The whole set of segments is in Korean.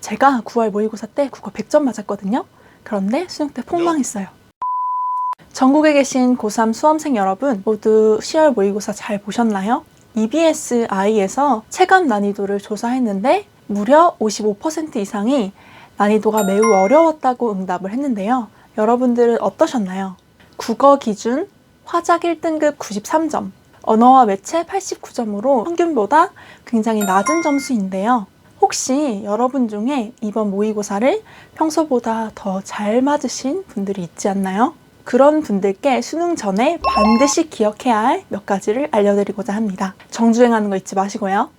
제가 9월 모의고사 때 국어 100점 맞았거든요. 그런데 수능 때 폭망했어요. 전국에 계신 고3 수험생 여러분 모두 10월 모의고사 잘 보셨나요? EBS-I에서 체감 난이도를 조사했는데 무려 55% 이상이 난이도가 매우 어려웠다고 응답을 했는데요. 여러분들은 어떠셨나요? 국어 기준 화작 1등급 93점, 언어와 매체 89점으로 평균보다 굉장히 낮은 점수인데요. 혹시 여러분 중에 이번 모의고사를 평소보다 더 잘 맞으신 분들이 있지 않나요? 그런 분들께 수능 전에 반드시 기억해야 할 몇 가지를 알려드리고자 합니다. 정주행하는 거 잊지 마시고요.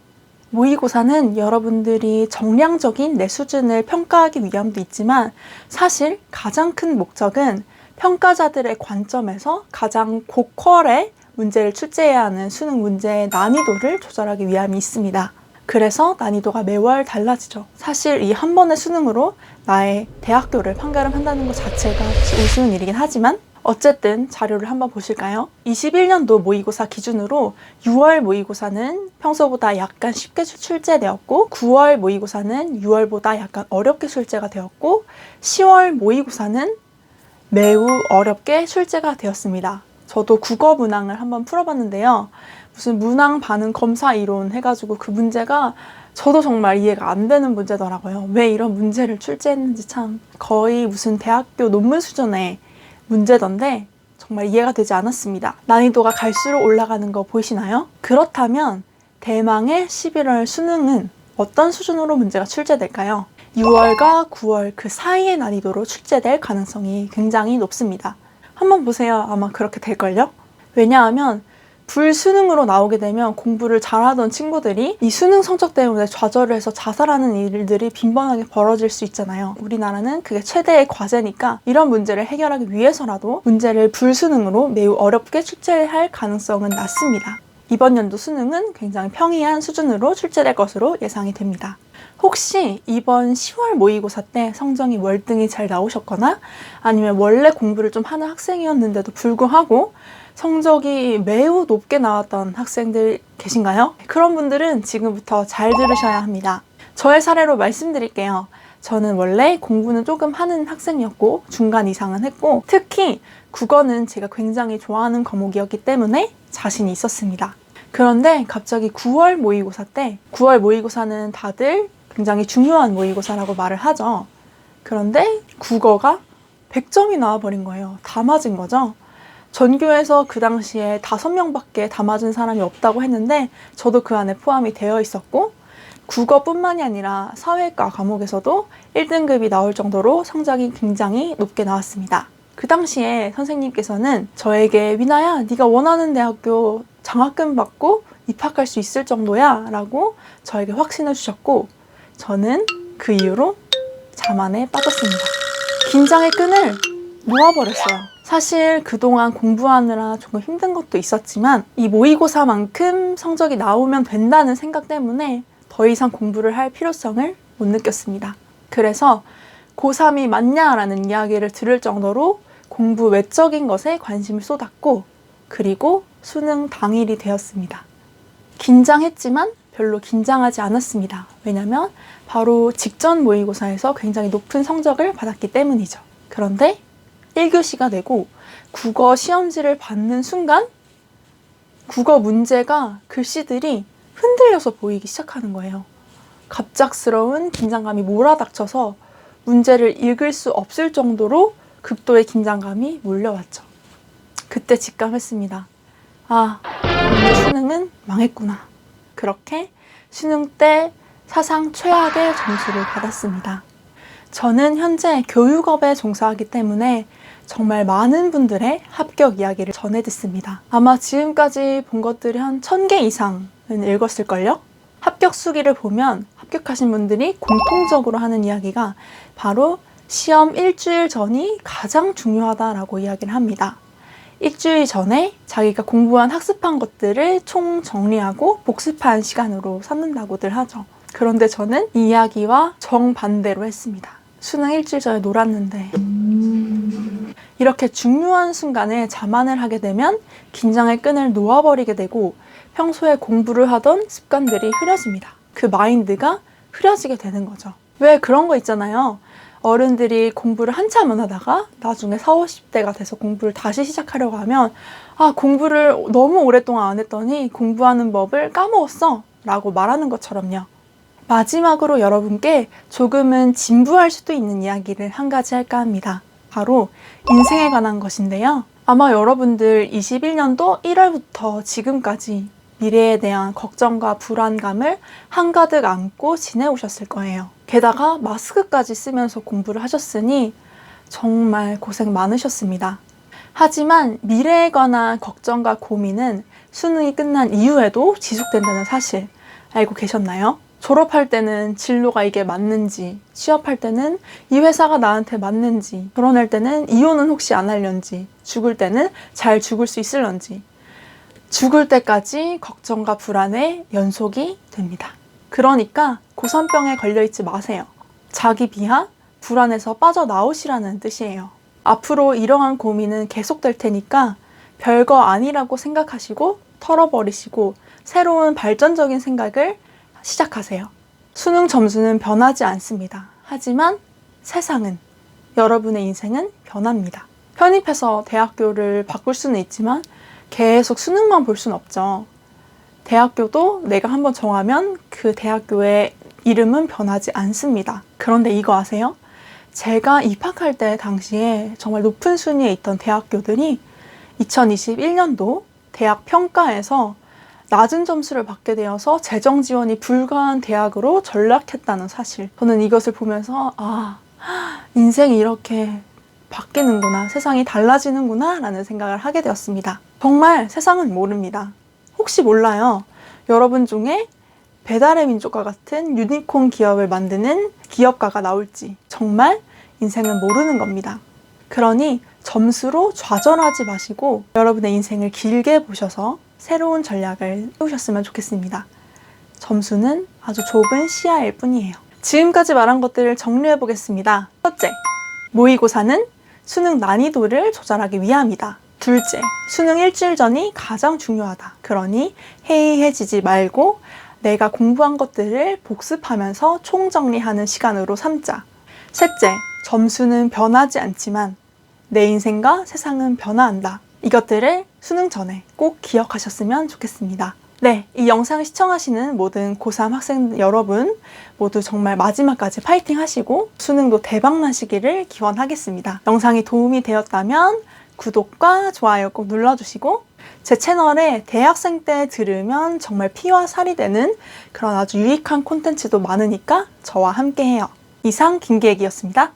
모의고사는 여러분들이 정량적인 내 수준을 평가하기 위함도 있지만 사실 가장 큰 목적은 평가자들의 관점에서 가장 고퀄의 문제를 출제해야 하는 수능 문제의 난이도를 조절하기 위함이 있습니다. 그래서 난이도가 매월 달라지죠. 사실 이 한 번의 수능으로 나의 대학교를 판가름한다는 것 자체가 우스운 일이긴 하지만 어쨌든 자료를 한번 보실까요? 21년도 모의고사 기준으로 6월 모의고사는 평소보다 약간 쉽게 출제되었고 9월 모의고사는 6월보다 약간 어렵게 출제가 되었고 10월 모의고사는 매우 어렵게 출제가 되었습니다. 저도 국어 문항을 한번 풀어봤는데요. 무슨 문항 반응 검사 이론 해가지고 그 문제가 저도 정말 이해가 안 되는 문제더라고요. 왜 이런 문제를 출제했는지 참 거의 무슨 대학교 논문 수준의 문제던데 정말 이해가 되지 않았습니다. 난이도가 갈수록 올라가는 거 보이시나요? 그렇다면 대망의 11월 수능은 어떤 수준으로 문제가 출제될까요? 6월과 9월 그 사이의 난이도로 출제될 가능성이 굉장히 높습니다. 한번 보세요. 아마 그렇게 될걸요? 왜냐하면 불수능으로 나오게 되면 공부를 잘하던 친구들이 이 수능 성적 때문에 좌절을 해서 자살하는 일들이 빈번하게 벌어질 수 있잖아요. 우리나라는 그게 최대의 과제니까 이런 문제를 해결하기 위해서라도 문제를 불수능으로 매우 어렵게 출제할 가능성은 낮습니다. 이번 연도 수능은 굉장히 평이한 수준으로 출제될 것으로 예상이 됩니다. 혹시 이번 10월 모의고사 때 성적이 월등히 잘 나오셨거나 아니면 원래 공부를 좀 하는 학생이었는데도 불구하고 성적이 매우 높게 나왔던 학생들 계신가요? 그런 분들은 지금부터 잘 들으셔야 합니다. 저의 사례로 말씀드릴게요. 저는 원래 공부는 조금 하는 학생이었고 중간 이상은 했고 특히 국어는 제가 굉장히 좋아하는 과목이었기 때문에 자신이 있었습니다. 그런데 갑자기 9월 모의고사 때 9월 모의고사는 다들 굉장히 중요한 모의고사라고 말을 하죠. 그런데 국어가 100점이 나와버린 거예요. 다 맞은 거죠. 전교에서 그 당시에 5명밖에 다 맞은 사람이 없다고 했는데 저도 그 안에 포함이 되어 있었고 국어뿐만이 아니라 사회과 과목에서도 1등급이 나올 정도로 성적이 굉장히 높게 나왔습니다. 그 당시에 선생님께서는 저에게 위나야 네가 원하는 대학교 장학금 받고 입학할 수 있을 정도야 라고 저에게 확신을 주셨고 저는 그 이후로 자만에 빠졌습니다. 긴장의 끈을 놓아버렸어요. 사실 그동안 공부하느라 조금 힘든 것도 있었지만 이 모의고사만큼 성적이 나오면 된다는 생각 때문에 더 이상 공부를 할 필요성을 못 느꼈습니다. 그래서 고3이 맞냐라는 이야기를 들을 정도로 공부 외적인 것에 관심을 쏟았고 그리고 수능 당일이 되었습니다. 긴장했지만 별로 긴장하지 않았습니다. 왜냐면 바로 직전 모의고사에서 굉장히 높은 성적을 받았기 때문이죠. 그런데 1교시가 되고 국어 시험지를 받는 순간 국어 문제가 글씨들이 흔들려서 보이기 시작하는 거예요. 갑작스러운 긴장감이 몰아닥쳐서 문제를 읽을 수 없을 정도로 극도의 긴장감이 몰려왔죠. 그때 직감했습니다. 아, 오늘 수능은 망했구나. 그렇게 수능 때 사상 최악의 점수를 받았습니다. 저는 현재 교육업에 종사하기 때문에 정말 많은 분들의 합격 이야기를 전해 듣습니다. 아마 지금까지 본 것들이 한 1000개 이상은 읽었을걸요? 합격 수기를 보면 합격하신 분들이 공통적으로 하는 이야기가 바로 시험 일주일 전이 가장 중요하다라고 이야기를 합니다. 일주일 전에 자기가 공부한 학습한 것들을 총 정리하고 복습한 시간으로 삼는다고들 하죠. 그런데 저는 이 이야기와 정반대로 했습니다. 수능 일주일 전에 놀았는데 이렇게 중요한 순간에 자만을 하게 되면 긴장의 끈을 놓아버리게 되고 평소에 공부를 하던 습관들이 흐려집니다. 그 마인드가 흐려지게 되는 거죠. 왜 그런 거 있잖아요. 어른들이 공부를 한참은 하다가 나중에 40, 50대가 돼서 공부를 다시 시작하려고 하면 공부를 너무 오랫동안 안 했더니 공부하는 법을 까먹었어 라고 말하는 것처럼요. 마지막으로 여러분께 조금은 진부할 수도 있는 이야기를 한 가지 할까 합니다. 바로 인생에 관한 것인데요. 아마 여러분들 21년도 1월부터 지금까지 미래에 대한 걱정과 불안감을 한가득 안고 지내오셨을 거예요. 게다가 마스크까지 쓰면서 공부를 하셨으니 정말 고생 많으셨습니다. 하지만 미래에 관한 걱정과 고민은 수능이 끝난 이후에도 지속된다는 사실 알고 계셨나요? 졸업할 때는 진로가 이게 맞는지, 취업할 때는 이 회사가 나한테 맞는지, 결혼할 때는 이혼은 혹시 안 할런지, 죽을 때는 잘 죽을 수 있을런지, 죽을 때까지 걱정과 불안의 연속이 됩니다. 그러니까 고산병에 걸려있지 마세요. 자기 비하, 불안에서 빠져나오시라는 뜻이에요. 앞으로 이러한 고민은 계속될 테니까 별거 아니라고 생각하시고 털어버리시고 새로운 발전적인 생각을 시작하세요. 수능 점수는 변하지 않습니다. 하지만 세상은, 여러분의 인생은 변합니다. 편입해서 대학교를 바꿀 수는 있지만 계속 수능만 볼 수는 없죠. 대학교도 내가 한번 정하면 그 대학교의 이름은 변하지 않습니다. 그런데 이거 아세요? 제가 입학할 때 당시에 정말 높은 순위에 있던 대학교들이 2021년도 대학 평가에서 낮은 점수를 받게 되어서 재정 지원이 불가한 대학으로 전락했다는 사실. 저는 이것을 보면서 인생이 이렇게 바뀌는구나, 세상이 달라지는구나 라는 생각을 하게 되었습니다. 정말 세상은 모릅니다. 혹시 몰라요. 여러분 중에 배달의 민족과 같은 유니콘 기업을 만드는 기업가가 나올지. 정말 인생은 모르는 겁니다. 그러니 점수로 좌절하지 마시고 여러분의 인생을 길게 보셔서 새로운 전략을 세우셨으면 좋겠습니다. 점수는 아주 좁은 시야일 뿐이에요. 지금까지 말한 것들을 정리해 보겠습니다. 첫째, 모의고사는 수능 난이도를 조절하기 위함이다. 둘째, 수능 일주일 전이 가장 중요하다. 그러니 해이해지지 말고 내가 공부한 것들을 복습하면서 총정리하는 시간으로 삼자. 셋째, 점수는 변하지 않지만 내 인생과 세상은 변화한다. 이것들을 수능 전에 꼭 기억하셨으면 좋겠습니다. 네, 이 영상을 시청하시는 모든 고3 학생 여러분 모두 정말 마지막까지 파이팅 하시고 수능도 대박 나시기를 기원하겠습니다. 영상이 도움이 되었다면 구독과 좋아요 꼭 눌러주시고 제 채널에 대학생 때 들으면 정말 피와 살이 되는 그런 아주 유익한 콘텐츠도 많으니까 저와 함께 해요. 이상 김기획이었습니다.